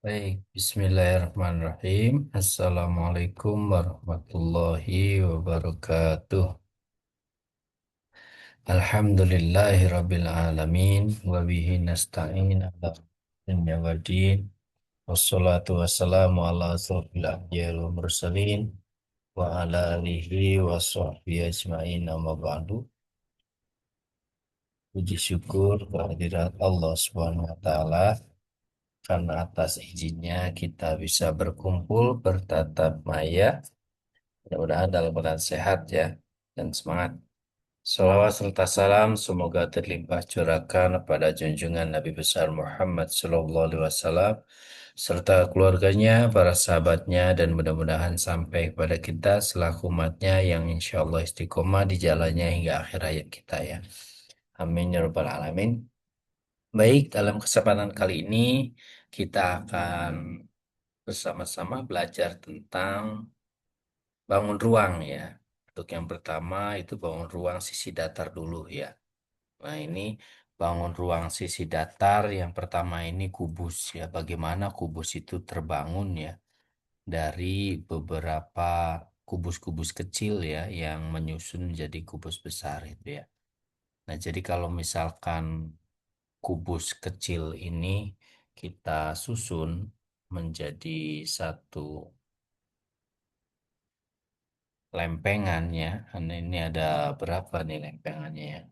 Baik, Bismillahirrahmanirrahim. Assalamualaikum warahmatullahi wabarakatuh. Alhamdulillahirabbil alamin wa bihi nasta'in ala dunya waddin. Wassalatu wassalamu ala asrofil anbiya'i wal mursalin wa ala alihi wa sahbihi ajma'in amma ba'du. Puji syukur kehadirat Allah Subhanahu wa taala karena atas izinnya kita bisa berkumpul bertatap maya. Mudah-mudahan dalam keadaan sehat ya dan semangat. Salawat serta salam semoga terlimpah curahkan pada junjungan Nabi besar Muhammad Sallallahu Alaihi Wasallam serta keluarganya, para sahabatnya dan mudah-mudahan sampai kepada kita selaku umatnya yang insya Allah istiqomah di jalannya hingga akhir hayat kita ya. Amin ya rabbal alamin. Baik, dalam kesempatan kali ini kita akan bersama-sama belajar tentang bangun ruang ya. Untuk yang pertama itu bangun ruang sisi datar dulu ya. Nah ini bangun ruang sisi datar yang pertama ini kubus ya. Bagaimana kubus itu terbangun ya dari beberapa kubus-kubus kecil ya yang menyusun menjadi kubus besar itu ya. Nah jadi kalau misalkan kubus kecil ini kita susun menjadi satu lempengannya. Ini ada berapa nih lempengannya ya?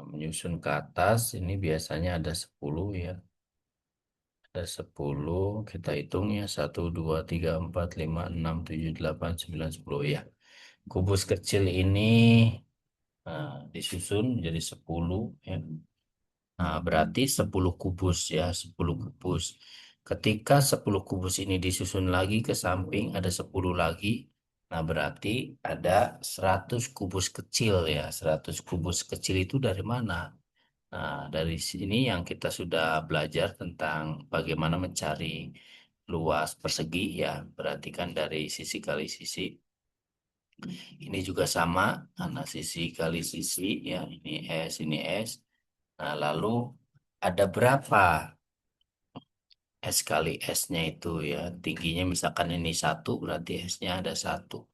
Menyusun ke atas ini biasanya ada 10 ya. Ada 10 kita hitung ya. 1, 2, 3, 4, 5, 6, 7, 8, 9, 10 ya. Kubus kecil ini disusun jadi 10 ya. Nah, berarti 10 kubus ya, 10 kubus. Ketika 10 kubus ini disusun lagi ke samping ada 10 lagi. Nah, berarti ada 100 kubus kecil ya. 100 kubus kecil itu dari mana? Nah, dari sini yang kita sudah belajar tentang bagaimana mencari luas persegi ya. Berarti kan dari sisi kali sisi. Ini juga sama, karena sisi kali sisi ya. Ini S, ini S. Nah, lalu ada berapa S kali S-nya itu ya. Tingginya misalkan ini satu, berarti S-nya ada satu.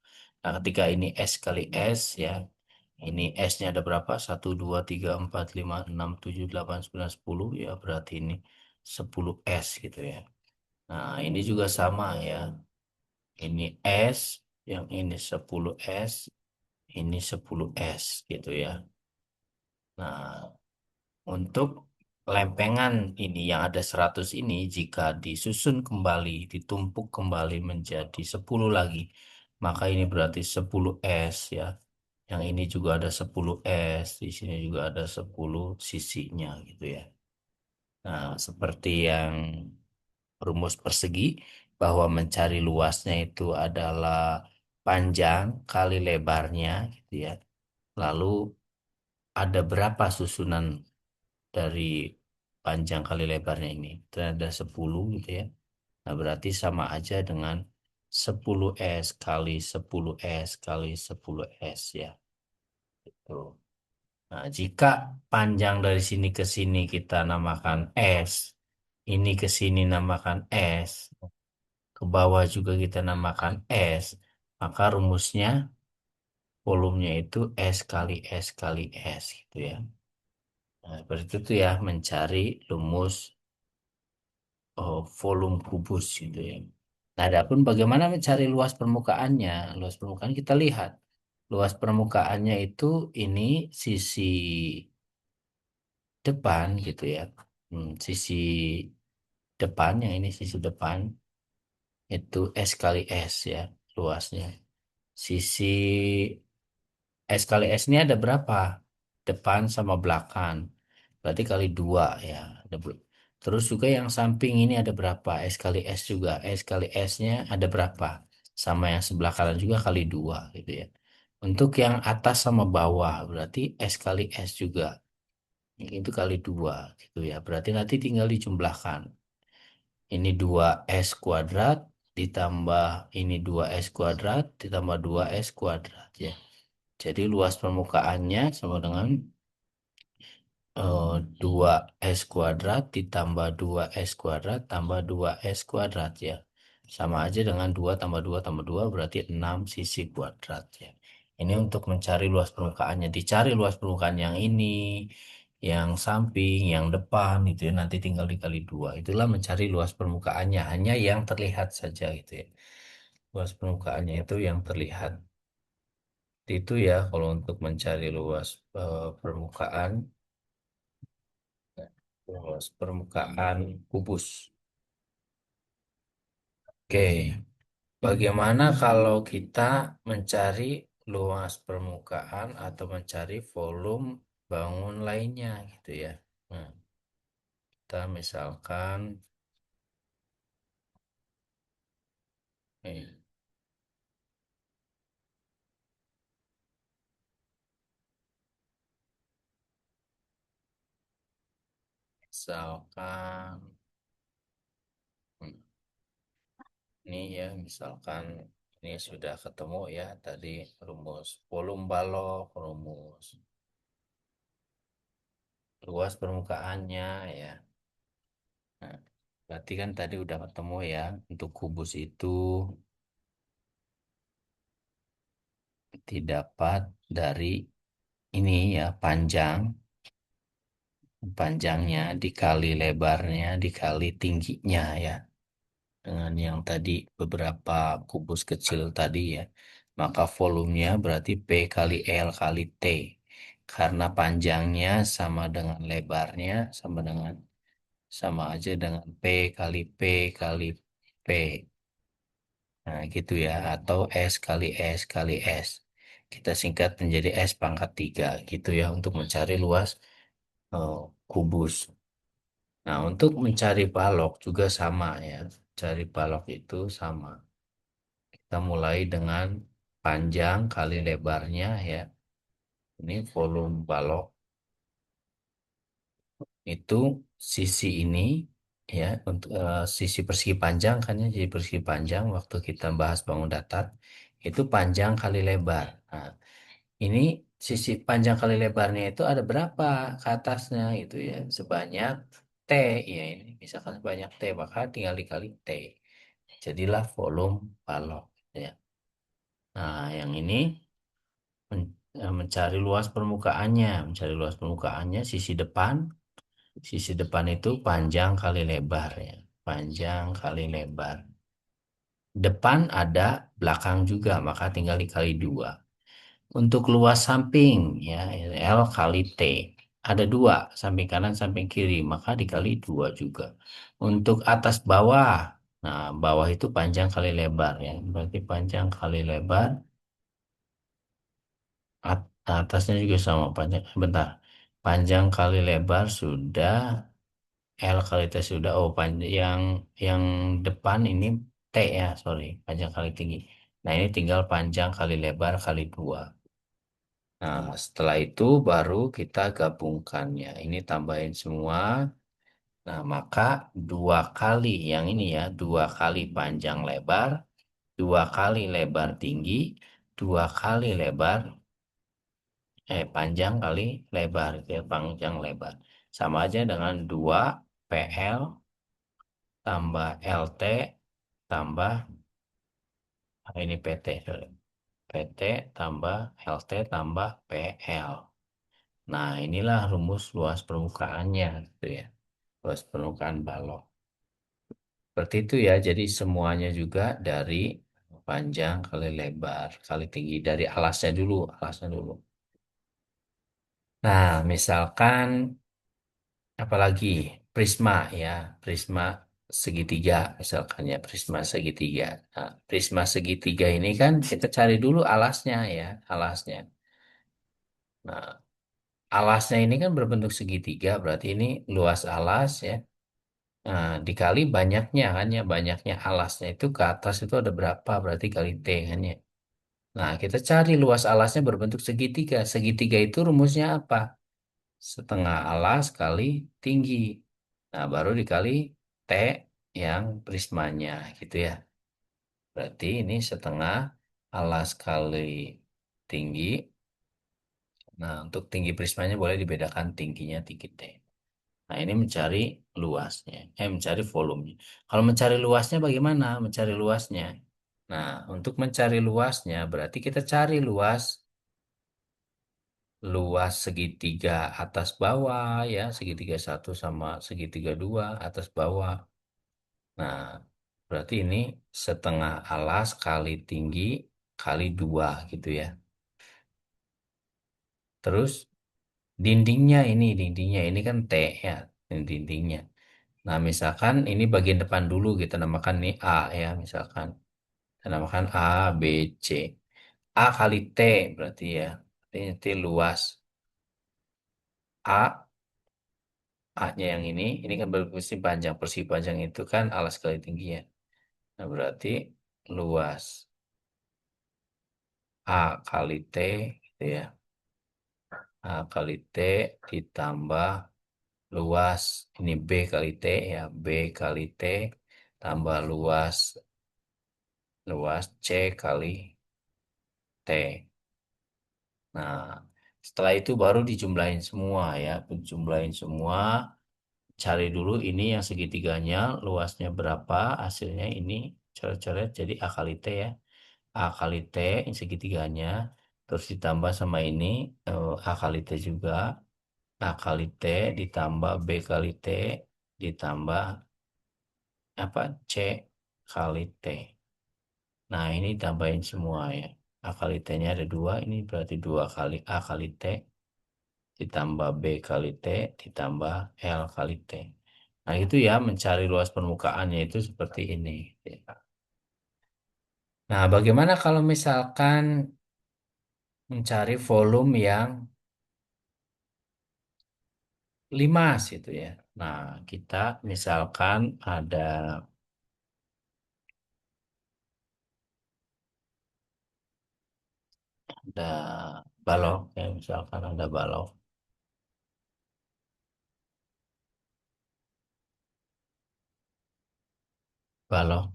Nah, ketika ini S kali S ya, ini S-nya ada berapa? 1, 2, 3, 4, 5, 6, 7, 8, 9, 10 ya, berarti ini 10 S gitu ya. Nah, ini juga sama ya. Ini S, yang ini 10 S, ini 10 S gitu ya. Nah, untuk lempengan ini yang ada 100 ini jika disusun kembali, ditumpuk kembali menjadi 10 lagi, maka ini berarti 10 S ya. Yang ini juga ada 10 S, di sini juga ada 10 sisinya gitu ya. Nah, seperti yang rumus persegi bahwa mencari luasnya itu adalah panjang kali lebarnya gitu ya. Lalu ada berapa susunan dari panjang kali lebarnya ini? Ternyata 10 gitu ya. Nah, berarti sama aja dengan 10 S kali 10 S kali 10 S ya. Tuh. Nah, jika panjang dari sini ke sini kita namakan S, ini ke sini namakan S, ke bawah juga kita namakan S, maka rumusnya volumenya itu S kali S kali S gitu ya. Nah, seperti itu ya mencari rumus volume kubus gitu ya. Nah, adapun bagaimana mencari luas permukaannya? Luas permukaan kita lihat. Luas permukaannya itu ini sisi depan gitu ya. Sisi depan yang ini sisi depan itu S kali S ya luasnya. Sisi S kali S ini ada berapa? Depan sama belakang. Berarti kali dua ya. Terus juga yang samping ini ada berapa? S kali S juga. S kali S-nya ada berapa? Sama yang sebelah kanan juga kali dua gitu ya. Untuk yang atas sama bawah berarti S kali S juga. Itu kali dua gitu ya. Berarti nanti tinggal dijumlahkan. Ini 2S kuadrat ditambah ini 2S kuadrat ditambah 2S kuadrat ya. Jadi luas permukaannya sama dengan 2S kuadrat ditambah 2S kuadrat tambah 2S kuadrat ya. Sama aja dengan 2 tambah 2 tambah 2 berarti 6 sisi kuadrat ya. Ini untuk mencari luas permukaannya. Dicari luas permukaan yang ini, yang samping, yang depan itu ya. Nanti tinggal dikali 2. Itulah mencari luas permukaannya. Hanya yang terlihat saja gitu ya. Luas permukaannya itu yang terlihat. Itu ya kalau untuk mencari luas permukaan. Luas permukaan kubus. Oke, bagaimana kalau kita mencari luas permukaan atau mencari volume bangun lainnya gitu ya. Nah, kita misalkan, eh, misalkan hmm, ini ya, misalkan ini sudah ketemu ya tadi rumus volume balok, rumus luas permukaannya ya. Nah, berarti kan tadi udah ketemu ya untuk kubus itu didapat dari ini ya panjangnya dikali lebarnya dikali tingginya ya dengan yang tadi beberapa kubus kecil tadi ya maka volumenya berarti P kali L kali T karena panjangnya sama dengan lebarnya sama aja dengan P kali P kali P. Nah, gitu ya. Atau S kali S kali S. Kita singkat menjadi S pangkat 3. Gitu ya untuk mencari luas eh, kubus. Nah, untuk mencari balok juga sama ya. Cari balok itu sama. Kita mulai dengan panjang kali lebarnya ya. Ini volume balok. Itu sisi ini ya untuk sisi persegi panjang kan ya. Jadi persegi panjang waktu kita bahas bangun datar itu panjang kali lebar. Nah, ini sisi panjang kali lebarnya itu ada berapa ke atasnya itu ya sebanyak T ya ini misalkan sebanyak T maka tinggal dikali T jadilah volume balok ya. Nah yang ini mencari luas permukaannya sisi depan itu panjang kali lebar ya panjang kali lebar depan ada belakang juga maka tinggal dikali 2. Untuk luas samping, ya, L kali T. Ada dua, samping kanan, samping kiri, maka dikali 2 juga. Untuk atas bawah, nah bawah itu panjang kali lebar, ya. Berarti panjang kali lebar, atasnya juga sama panjang. Bentar, panjang kali lebar sudah, L kali T sudah. Oh, panjang yang depan ini T ya, sorry, panjang kali tinggi. Nah, ini tinggal panjang kali lebar kali 2. Nah, setelah itu baru kita gabungkannya. Ini tambahin semua. Nah, maka 2 kali yang ini ya, 2 kali panjang lebar, 2 kali lebar tinggi, 2 kali lebar, panjang kali lebar, ya, panjang lebar. Sama aja dengan 2 PL tambah LT tambah, ini PT, sorry. PT tambah LT tambah PL. Nah, inilah rumus luas permukaannya, gitu ya. Luas permukaan balok. Seperti itu ya, jadi semuanya juga dari panjang kali lebar kali tinggi dari alasnya dulu. Nah, misalkan apalagi prisma ya, prisma segitiga misalkan ya, prisma segitiga. Nah, prisma segitiga ini kan kita cari dulu alasnya ya, alasnya. Nah, alasnya ini kan berbentuk segitiga, berarti ini luas alas ya. Nah, dikali banyaknya kan ya, banyaknya alasnya itu ke atas itu ada berapa, berarti kali T kan ya. Nah, kita cari luas alasnya berbentuk segitiga. Segitiga itu rumusnya apa? Setengah alas kali tinggi. Nah, baru dikali T yang prismanya gitu ya. Berarti ini setengah alas kali tinggi Nah, untuk tinggi prismanya boleh dibedakan tingginya tinggi T. Nah, ini mencari luasnya, mencari volumenya. Kalau mencari luasnya bagaimana? Mencari luasnya. Nah, untuk mencari luasnya berarti kita cari luas segitiga atas bawah ya, segitiga satu sama segitiga dua atas bawah. Nah, berarti ini setengah alas kali tinggi kali dua gitu ya. Terus dindingnya ini kan T ya, ini dindingnya. Nah, misalkan ini bagian depan dulu kita namakan nih A ya, misalkan. Kita namakan A, B, C. A kali T berarti ya. Artinya T luas. A, A-nya yang ini kan persegi panjang itu kan alas kali tingginya. Nah, berarti luas A kali T gitu ya. A kali T ditambah luas, ini B kali T ya. B kali T tambah luas C kali T. Nah, setelah itu baru dijumlahin semua ya. Jumlahin semua, cari dulu ini yang segitiganya, luasnya berapa, hasilnya ini coret-coret jadi A kali T ya. A kali T yang segitiganya, terus ditambah sama ini A kali T juga. A kali T ditambah B kali T ditambah apa C kali T. Nah, ini tambahin semua ya. A kali T-nya ada dua, ini berarti dua kali A kali T ditambah B kali T ditambah L kali T. Nah, itu ya mencari luas permukaannya itu seperti ini. Nah, bagaimana kalau misalkan mencari volume yang limas itu ya. Nah, kita misalkan ada balok ya, misalkan ada balok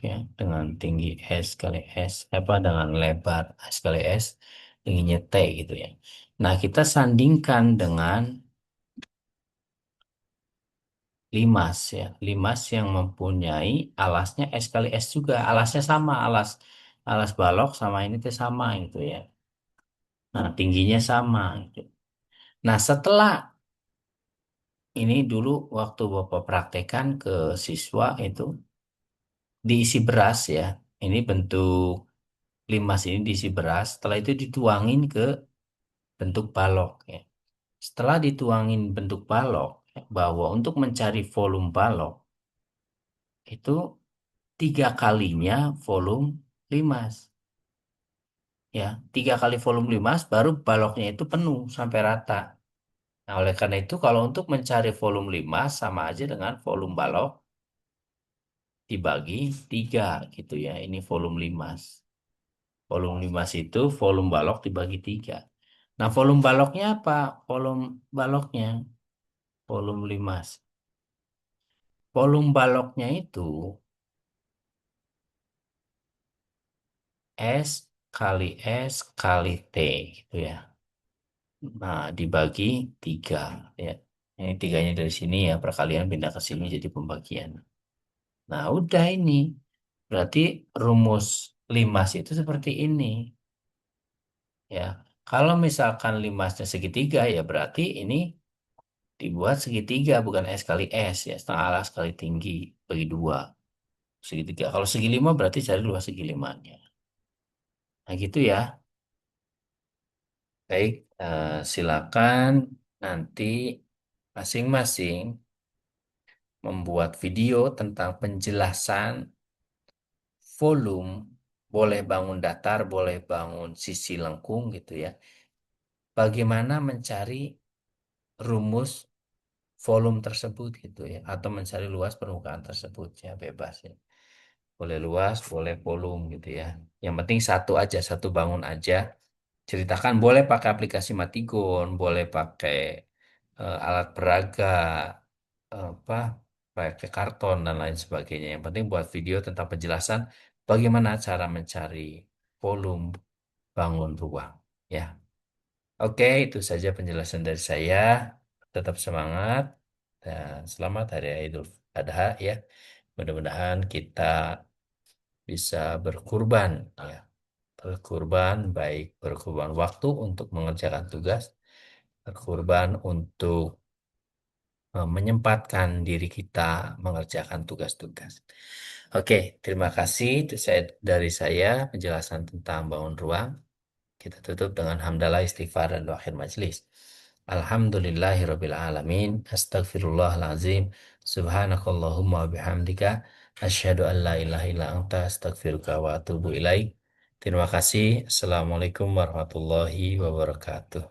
ya dengan tinggi S kali S apa dengan lebar S kali S tingginya T gitu ya. Nah, kita sandingkan dengan limas ya. Limas yang mempunyai alasnya S kali S juga. Alasnya sama, alas balok sama ini tuh sama gitu ya. Nah, tingginya sama gitu. Nah, setelah ini dulu waktu Bapak praktekan ke siswa itu diisi beras ya. Ini bentuk limas ini diisi beras, setelah itu dituangin ke bentuk balok ya. Setelah dituangin bentuk balok, ya, bahwa untuk mencari volume balok itu tiga kalinya volume limas. Ya, tiga kali volume limas baru baloknya itu penuh sampai rata. Nah, oleh karena itu kalau untuk mencari volume limas sama aja dengan volume balok dibagi tiga gitu ya. Ini volume limas. Volume limas itu volume balok dibagi tiga. Nah, volume baloknya apa? Volume baloknya, volume limas. Volume baloknya itu S kali S kali T gitu ya. Nah, dibagi tiga ya. Ini tiganya dari sini ya, perkalian pindah ke sini jadi pembagian. Nah, udah ini. Berarti rumus limas itu seperti ini ya. Kalau misalkan limasnya segitiga ya berarti ini dibuat segitiga bukan S kali S ya. Setengah alas kali tinggi bagi dua. Segitiga. Kalau segi lima berarti cari luas segi limanya. Nah, gitu ya. Baik, silakan nanti masing-masing membuat video tentang penjelasan volume, boleh bangun datar, boleh bangun sisi lengkung gitu ya. Bagaimana mencari rumus volume tersebut gitu ya, atau mencari luas permukaan tersebut ya bebas ya. Boleh luas, boleh volume gitu ya. Yang penting satu aja, satu bangun aja. Ceritakan boleh pakai aplikasi Matigon, boleh pakai alat peraga, apa, pakai karton dan lain sebagainya. Yang penting buat video tentang penjelasan bagaimana cara mencari volume bangun ruang. Ya, Oke, itu saja penjelasan dari saya. Tetap semangat dan selamat Hari Idul Adha ya. Mudah-mudahan kita bisa berkurban ya. Berkurban baik berkurban waktu untuk mengerjakan tugas, berkurban untuk menyempatkan diri kita mengerjakan tugas-tugas. Oke, terima kasih. Itu dari saya penjelasan tentang bangun ruang. Kita tutup dengan hamdalah istighfar dan doa akhir majlis. Alhamdulillahirabbil alamin. Astagfirullahalazim. Subhanakallahumma wa bihamdika asyhadu an la ilaha illa anta astaghfiruka wa atubu ilaik. Terima kasih. Assalamualaikum warahmatullahi wabarakatuh.